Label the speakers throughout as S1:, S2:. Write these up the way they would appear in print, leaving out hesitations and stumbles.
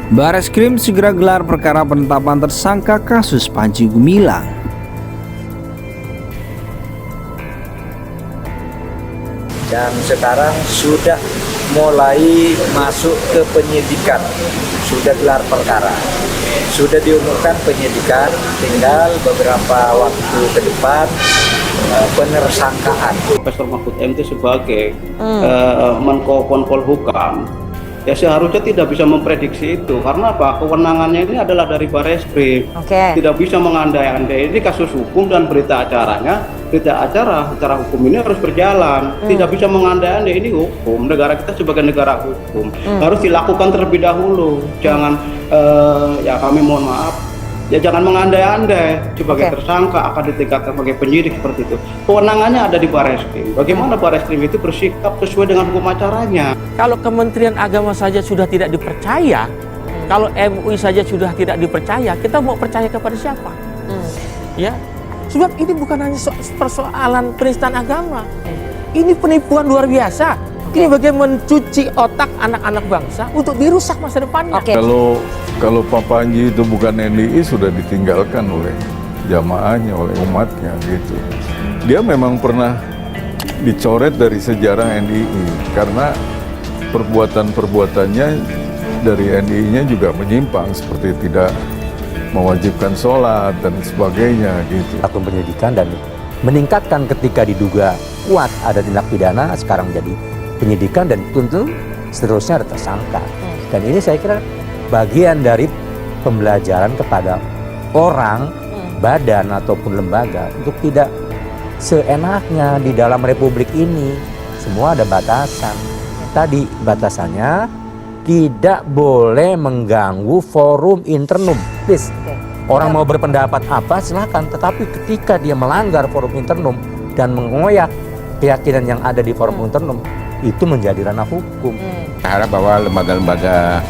S1: Bareskrim segera gelar perkara penetapan tersangka kasus Panji Gumilang.
S2: Dan sekarang sudah mulai masuk ke penyidikan, sudah gelar perkara, sudah diumumkan penyidikan, tinggal beberapa waktu ke depan penersangkaan.
S3: Profesor Mahfud MT sebagai Menko Polhukam ya seharusnya tidak bisa memprediksi itu, karena apa? Kewenangannya ini adalah dari Bareskrim. Tidak bisa mengandai-andai. Ini kasus hukum dan berita acara secara hukum ini harus berjalan. Tidak bisa mengandai-andai, ini hukum. Negara kita sebagai negara hukum harus dilakukan terlebih dahulu. Jangan ya kami mohon maaf, ya jangan mengandai-andai sebagai tersangka akan ditingkatkan sebagai penyidik seperti itu. Kewenangannya ada di Bareskrim. Bagaimana Bareskrim itu bersikap sesuai dengan hukum acaranya.
S4: Kalau Kementerian Agama saja sudah tidak dipercaya, kalau MUI saja sudah tidak dipercaya, kita mau percaya kepada siapa? Ya, sebab ini bukan hanya persoalan penistaan agama, ini penipuan luar biasa. Ini bagaimana mencuci otak anak-anak bangsa untuk dirusak masa depannya.
S5: Kalau Pak Panji itu bukan NDI, sudah ditinggalkan oleh jamaahnya, oleh umatnya gitu. Dia memang pernah dicoret dari sejarah NDI karena perbuatan-perbuatannya dari NDI-nya juga menyimpang, seperti tidak mewajibkan sholat dan sebagainya gitu.
S6: Akun penyidikan dan meningkatkan ketika diduga kuat ada tindak pidana, sekarang menjadi penyidikan dan tentu seterusnya ada tersangka. Dan ini saya kira bagian dari pembelajaran kepada orang, badan ataupun lembaga untuk tidak seenaknya di dalam republik ini. Semua ada batasan. Tadi batasannya tidak boleh mengganggu forum internum. Please. Orang mau berpendapat apa silakan, tetapi ketika dia melanggar forum internum dan mengoyak keyakinan yang ada di forum internum, itu menjadi ranah hukum.
S7: Saya harap bahwa lembaga-lembaga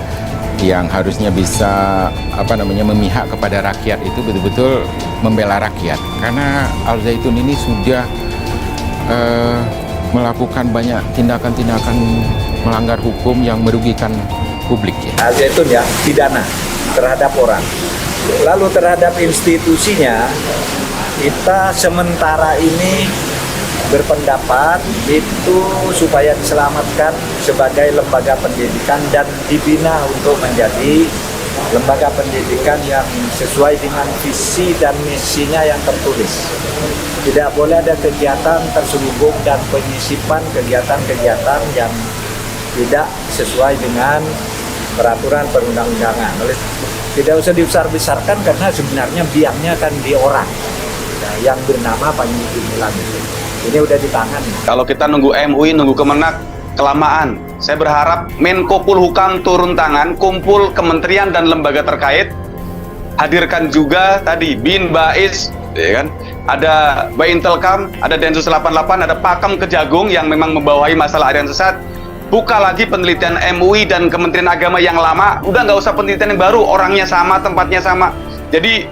S7: yang harusnya bisa memihak kepada rakyat itu betul-betul membela rakyat, karena Al Zaitun ini sudah melakukan banyak tindakan-tindakan melanggar hukum yang merugikan publik.
S2: Al Zaitun ya pidana terhadap orang, lalu terhadap institusinya kita sementara ini berpendapat itu supaya diselamatkan sebagai lembaga pendidikan dan dibina untuk menjadi lembaga pendidikan yang sesuai dengan visi dan misinya yang tertulis. Tidak boleh ada kegiatan terselubung dan penyisipan kegiatan-kegiatan yang tidak sesuai dengan peraturan perundang-undangan. Tidak usah dibesar-besarkan karena sebenarnya biangnya kan di orang yang bernama Panji Gumilang itu. Ini udah di tangan.
S8: Kalau kita nunggu MUI, nunggu Kemenak, kelamaan. Saya berharap Menko Polhukam turun tangan, kumpul kementerian dan lembaga terkait, hadirkan juga tadi BIN, BAIS, ya kan? Ada Baintelkam, ada Densus 88, ada Pakem Kejagung yang memang membawahi masalah aliran sesat. Buka lagi penelitian MUI dan Kementerian Agama yang lama, udah nggak usah penelitian yang baru, orangnya sama, tempatnya sama. Jadi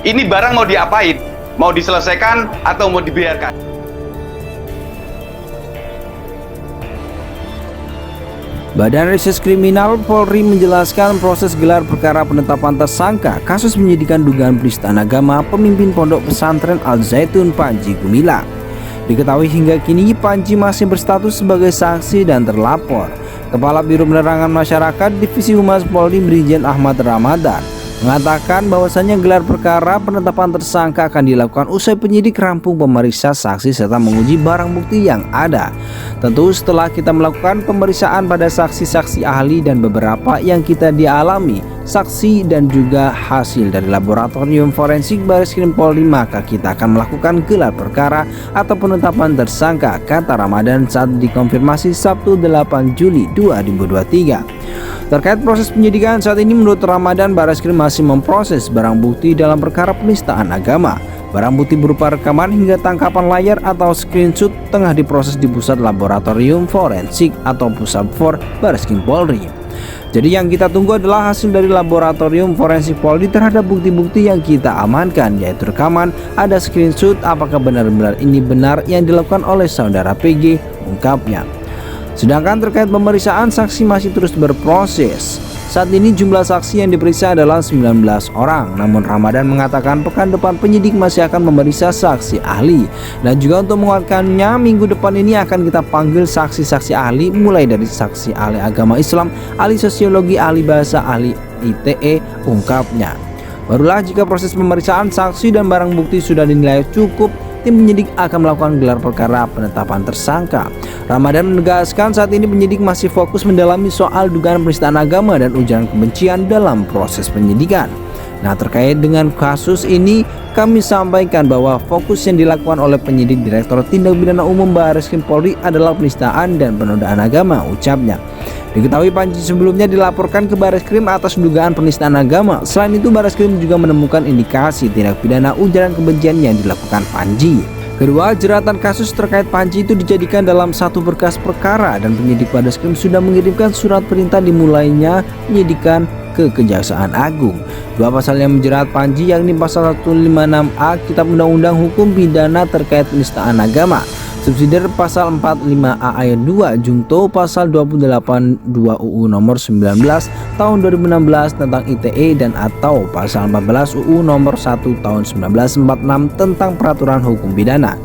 S8: ini barang mau diapain? Mau diselesaikan atau mau dibiarkan?
S1: Badan Reserse Kriminal Polri menjelaskan proses gelar perkara penetapan tersangka kasus penyidikan dugaan penistaan agama pemimpin pondok pesantren Al Zaitun Panji Gumilang. Diketahui hingga kini Panji masih berstatus sebagai saksi dan terlapor. Kepala Biro Penerangan Masyarakat Divisi Humas Polri Brigjen Ahmad Ramadan mengatakan bahwasannya gelar perkara penetapan tersangka akan dilakukan usai penyidik rampung memeriksa saksi serta menguji barang bukti yang ada. Tentu setelah kita melakukan pemeriksaan pada saksi-saksi ahli dan beberapa yang kita dialami saksi dan juga hasil dari laboratorium forensik Bareskrim Polri, maka kita akan melakukan gelar perkara atau penetapan tersangka, kata Ramadan saat dikonfirmasi Sabtu 8 Juli 2023. Terkait proses penyidikan saat ini, menurut Ramadan, Bareskrim masih memproses barang bukti dalam perkara penistaan agama. Barang bukti berupa rekaman hingga tangkapan layar atau screenshot tengah diproses di Pusat Laboratorium Forensik atau Pusat-For Bareskrim Polri. Jadi yang kita tunggu adalah hasil dari Laboratorium Forensik Polri terhadap bukti-bukti yang kita amankan, yaitu rekaman, ada screenshot, apakah benar-benar ini benar yang dilakukan oleh saudara PG, ungkapnya. Sedangkan terkait pemeriksaan saksi masih terus berproses. Saat ini jumlah saksi yang diperiksa adalah 19 orang. Namun Ramadan mengatakan pekan depan penyidik masih akan memeriksa saksi ahli. Dan juga untuk menguatkannya, minggu depan ini akan kita panggil saksi-saksi ahli, mulai dari saksi ahli agama Islam, ahli sosiologi, ahli bahasa, ahli ITE, ungkapnya. Barulah jika proses pemeriksaan saksi dan barang bukti sudah dinilai cukup, tim penyidik akan melakukan gelar perkara penetapan tersangka. Ramadan menegaskan saat ini penyidik masih fokus mendalami soal dugaan penistaan agama dan ujaran kebencian dalam proses penyidikan. Nah, terkait dengan kasus ini, kami sampaikan bahwa fokus yang dilakukan oleh penyidik Direktorat Tindak Pidana Umum Barreskrim Polri adalah penistaan dan penodaan agama, ucapnya. Diketahui Panji sebelumnya dilaporkan ke Barreskrim atas dugaan penistaan agama. Selain itu, Barreskrim juga menemukan indikasi tindak pidana ujaran kebencian yang dilakukan Panji. Kedua jeratan kasus terkait Panji itu dijadikan dalam satu berkas perkara dan penyidik Barreskrim sudah mengirimkan surat perintah dimulainya penyidikan ke Kejaksaan Agung. Dua pasal yang menjerat Panji yakni pasal 156A Kitab Undang-Undang Hukum Pidana terkait penistaan agama, subsidiar pasal 45A ayat 2 junto pasal 282 UU nomor 19 tahun 2016 tentang ITE dan atau pasal 14 UU nomor 1 tahun 1946 tentang peraturan hukum pidana.